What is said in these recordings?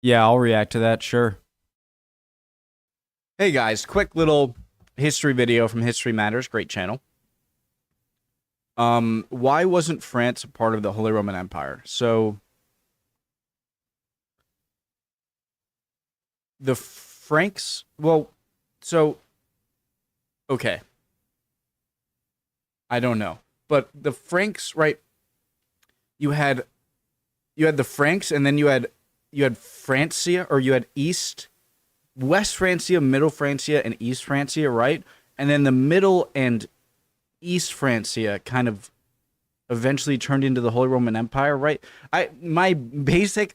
Yeah, I'll react to that, sure. Hey guys, quick little history video from History Matters, great channel. Why wasn't France a part of the Holy Roman Empire? So the Franks, okay. I don't know. But the Franks, right? You had the Franks, and then you had Francia, or you had West Francia, Middle Francia, and East Francia, right? And then the Middle and East Francia kind of eventually turned into the Holy Roman Empire, right? My basic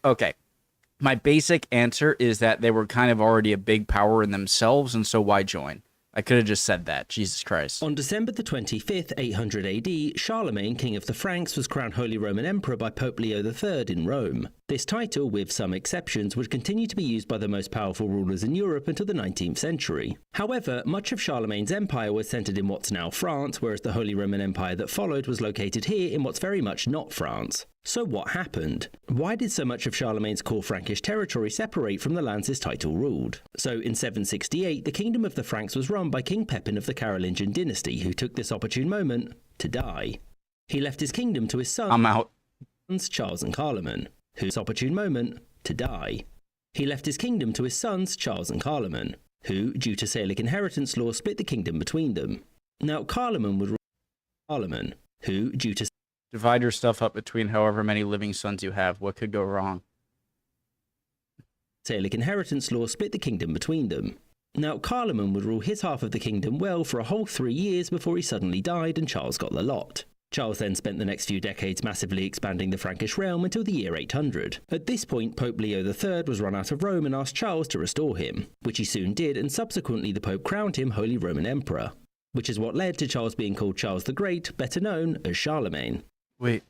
answer is that they were kind of already a big power in themselves, and so why join? I could have just said that. Jesus Christ. On December the 25th, 800 AD, Charlemagne, king of the Franks, was crowned Holy Roman Emperor by Pope Leo III in Rome. This title, with some exceptions, would continue to be used by the most powerful rulers in Europe until the 19th century. However, much of Charlemagne's empire was centered in what's now France, whereas the Holy Roman Empire that followed was located here in what's very much not France. So what happened? Why did so much of Charlemagne's core Frankish territory separate from the lands his title ruled? So in 768, the kingdom of the Franks was run by King Pepin of the Carolingian dynasty, who took this opportune moment to die. He left his kingdom to his sons, Charles and Carloman, whose opportune moment to die. He left his kingdom to his sons, Charles and Carloman, who, due to Salic inheritance law, split the kingdom between them. Now Carloman would rule Carloman, who, due to divide your stuff up between however many living sons you have. What could go wrong? Salic inheritance law split the kingdom between them. Now Carloman would rule his half of the kingdom well for a whole 3 years before he suddenly died and Charles got the lot. Charles then spent the next few decades massively expanding the Frankish realm until the year 800. At this point, Pope Leo III was run out of Rome and asked Charles to restore him, which he soon did, and subsequently the Pope crowned him Holy Roman Emperor, which is what led to Charles being called Charles the Great, better known as Charlemagne. Wait,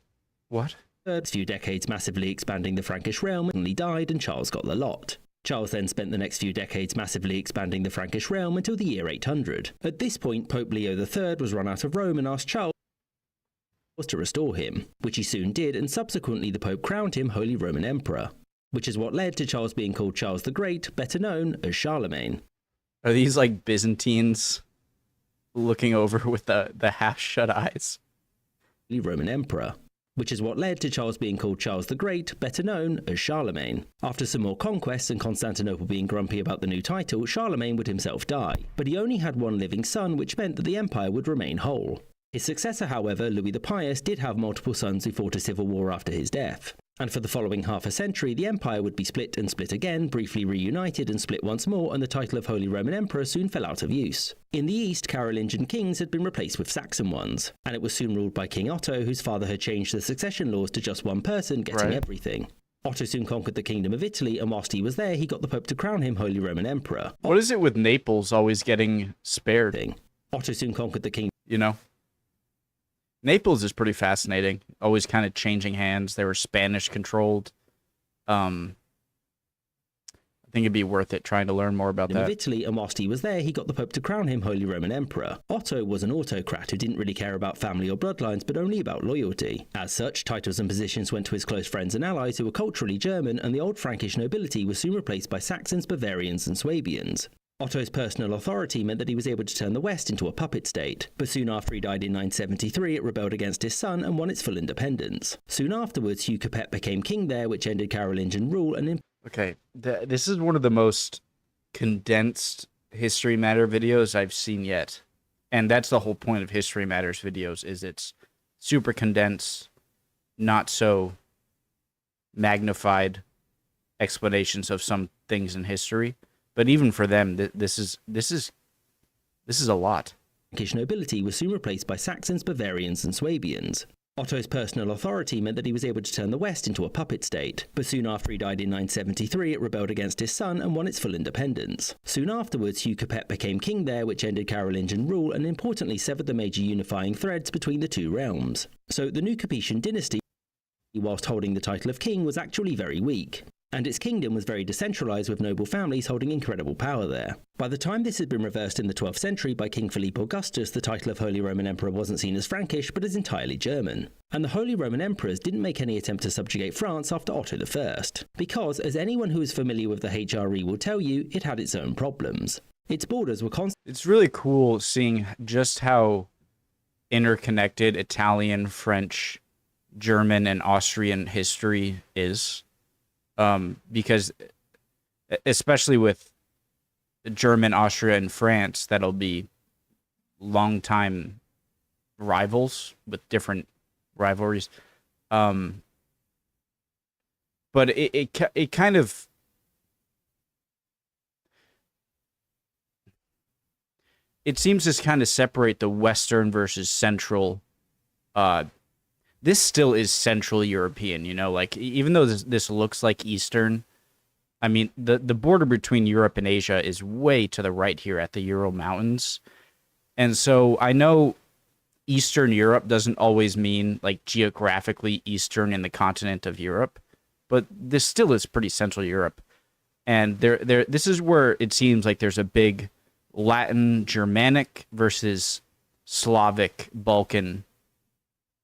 what? A few decades massively expanding the Frankish realm and he died and Charles got the lot. Charles then spent the next few decades massively expanding the Frankish realm until the year 800. At this point, Pope Leo III was run out of Rome and asked Charles to restore him, which he soon did, and subsequently the Pope crowned him Holy Roman Emperor, which is what led to Charles being called Charles the Great, better known as Charlemagne. Are these like Byzantines looking over with the half-shut eyes? Roman Emperor, which is what led to Charles being called Charles the Great, better known as Charlemagne. After some more conquests and Constantinople being grumpy about the new title, Charlemagne would himself die, but he only had one living son, which meant that the empire would remain whole. His successor, however, Louis the Pious, did have multiple sons who fought a civil war after his death. And for the following half a century, the empire would be split and split again, briefly reunited and split once more, and the title of Holy Roman Emperor soon fell out of use. In the east, Carolingian kings had been replaced with Saxon ones, and it was soon ruled by King Otto, whose father had changed the succession laws to just one person getting everything. Otto soon conquered the kingdom of Italy, and whilst he was there, he got the Pope to crown him Holy Roman Emperor. What is it with Naples always getting spared? Otto soon conquered the kingdom. You know? Naples is pretty fascinating. Always kind of changing hands. They were Spanish controlled. I think it'd be worth it trying to learn more about that. Of Italy, and whilst he was there, he got the Pope to crown him Holy Roman Emperor. Otto was an autocrat who didn't really care about family or bloodlines, but only about loyalty. As such, titles and positions went to his close friends and allies who were culturally German, and the old Frankish nobility was soon replaced by Saxons, Bavarians, and Swabians. Otto's personal authority meant that he was able to turn the West into a puppet state, but soon after he died in 973 it rebelled against his son and won its full independence. Soon afterwards Hugh Capet became king there, which ended Carolingian rule and... Okay, this is one of the most condensed History Matter videos I've seen yet. And that's the whole point of History Matters videos, is it's super condensed, not so magnified explanations of some things in history. But even for them, this is a lot. Frankish nobility was soon replaced by Saxons, Bavarians, and Swabians. Otto's personal authority meant that he was able to turn the West into a puppet state, but soon after he died in 973 it rebelled against his son and won its full independence. Soon afterwards Hugh Capet became king there, which ended Carolingian rule and importantly severed the major unifying threads between the two realms. So the new Capetian dynasty, whilst holding the title of king, was actually very weak. and its kingdom was very decentralized with noble families holding incredible power there. By the time this had been reversed in the 12th century by King Philippe Augustus, the title of Holy Roman Emperor wasn't seen as Frankish, but as entirely German. And the Holy Roman Emperors didn't make any attempt to subjugate France after Otto I, because, as anyone who is familiar with the HRE will tell you, it had its own problems. Its borders were It's really cool seeing just how interconnected Italian, French, German, and Austrian history is. Because especially with German, Austria, and France, that'll be longtime rivals with different rivalries. But it kind of it seems to kind of separate the Western versus Central. This still is Central European, you know, like even though this looks like Eastern, I mean, the border between Europe and Asia is way to the right here at the Ural Mountains. And so I know Eastern Europe doesn't always mean like geographically Eastern in the continent of Europe, but this still is pretty Central Europe. And this is where it seems like there's a big Latin, Germanic versus Slavic,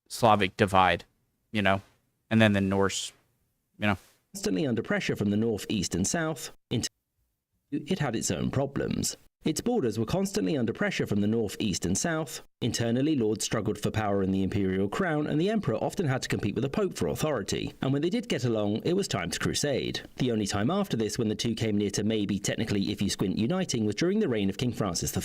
Slavic divide, you know, and then the Norse, you know. Constantly under pressure from the north, east, and south, it had its own problems. Its borders were constantly under pressure from the north, east, and south. Internally, lords struggled for power in the imperial crown, and the emperor often had to compete with the pope for authority. And when they did get along, it was time to crusade. The only time after this when the two came near to maybe, technically, if you squint, uniting was during the reign of King Francis I.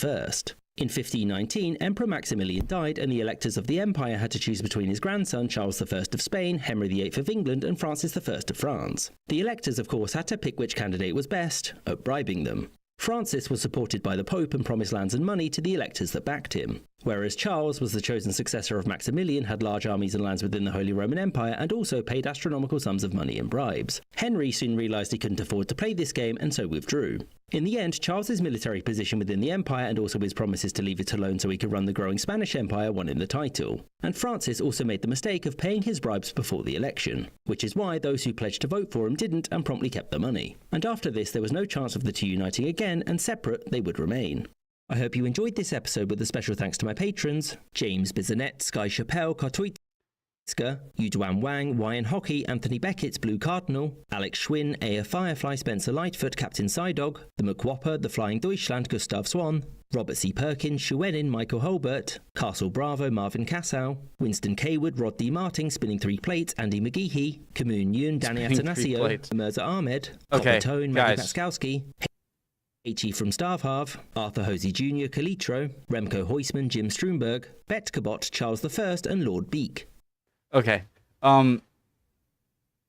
In 1519, Emperor Maximilian died, and the electors of the empire had to choose between his grandson Charles I of Spain, Henry VIII of England, and Francis I of France. The electors, of course, had to pick which candidate was best at bribing them. Francis was supported by the Pope and promised lands and money to the electors that backed him, whereas Charles was the chosen successor of Maximilian, had large armies and lands within the Holy Roman Empire, and also paid astronomical sums of money in bribes. Henry soon realised he couldn't afford to play this game and so withdrew. In the end, Charles's military position within the empire and also his promises to leave it alone so he could run the growing Spanish Empire won him the title. And Francis also made the mistake of paying his bribes before the election, which is why those who pledged to vote for him didn't and promptly kept the money. And after this, there was no chance of the two uniting again, and separate they would remain. I hope you enjoyed this episode with a special thanks to my patrons, James Bizanet, Sky Chappelle, Cartwit, Yuduan Wang, Ryan Hockey, Anthony Beckett's Blue Cardinal, Alex Schwinn, Aya Firefly, Spencer Lightfoot, Captain Psydog, The McWhopper, The Flying Deutschland, Gustav Swan, Robert C. Perkins, Shuenin, Michael Holbert, Castle Bravo, Marvin Cassow, Winston Kaywood, Rod D. Martin, Spinning Three Plates, Andy McGeehee, Kamoon Yoon, Danny Atanasio, Mirza Ahmed, Copper Tone, Matty Paskowski, H.E. from Starvharv, Arthur Hosey Jr., Calitro, Remco Heusman, Jim Stromberg, Bet Cabot, Charles I, and Lord Beak. Okay.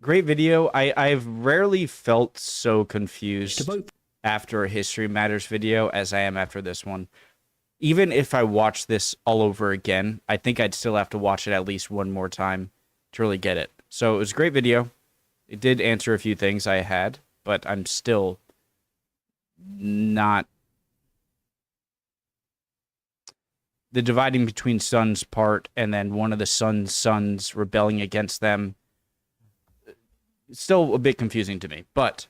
Great video. I've rarely felt so confused after a History Matters video as I am after this one. Even if I watch this all over again, I think I'd still have to watch it at least one more time to really get it. So it was a great video. It did answer a few things I had, but I'm still not... The dividing between sons part, and then one of the sons rebelling against them, it's still a bit confusing to me. But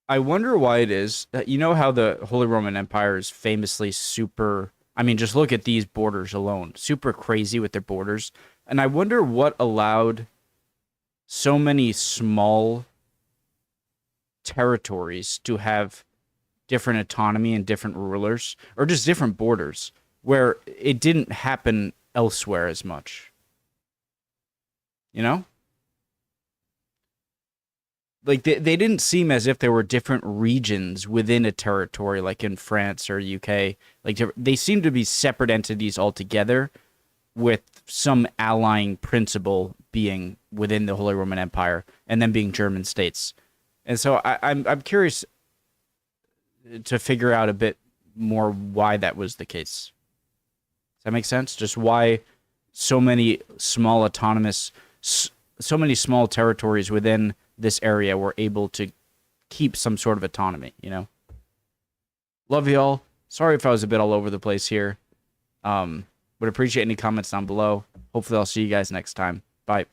I wonder why it is. You know how the Holy Roman Empire is famously super... I mean, just look at these borders alone. Super crazy with their borders. And I wonder what allowed so many small territories to have different autonomy and different rulers, or just different borders, where it didn't happen elsewhere as much. You know? Like, they didn't seem as if there were different regions within a territory, like in France or UK. Like, they seem to be separate entities altogether, with some allying principle being within the Holy Roman Empire, and then being German states. And so I'm curious to figure out a bit more why that was the case. Does that make sense? Just why so many small autonomous, so many small territories within this area were able to keep some sort of autonomy, you know? Love y'all. Sorry if I was a bit all over the place here. Would appreciate any comments down below. Hopefully I'll see you guys next time. Bye.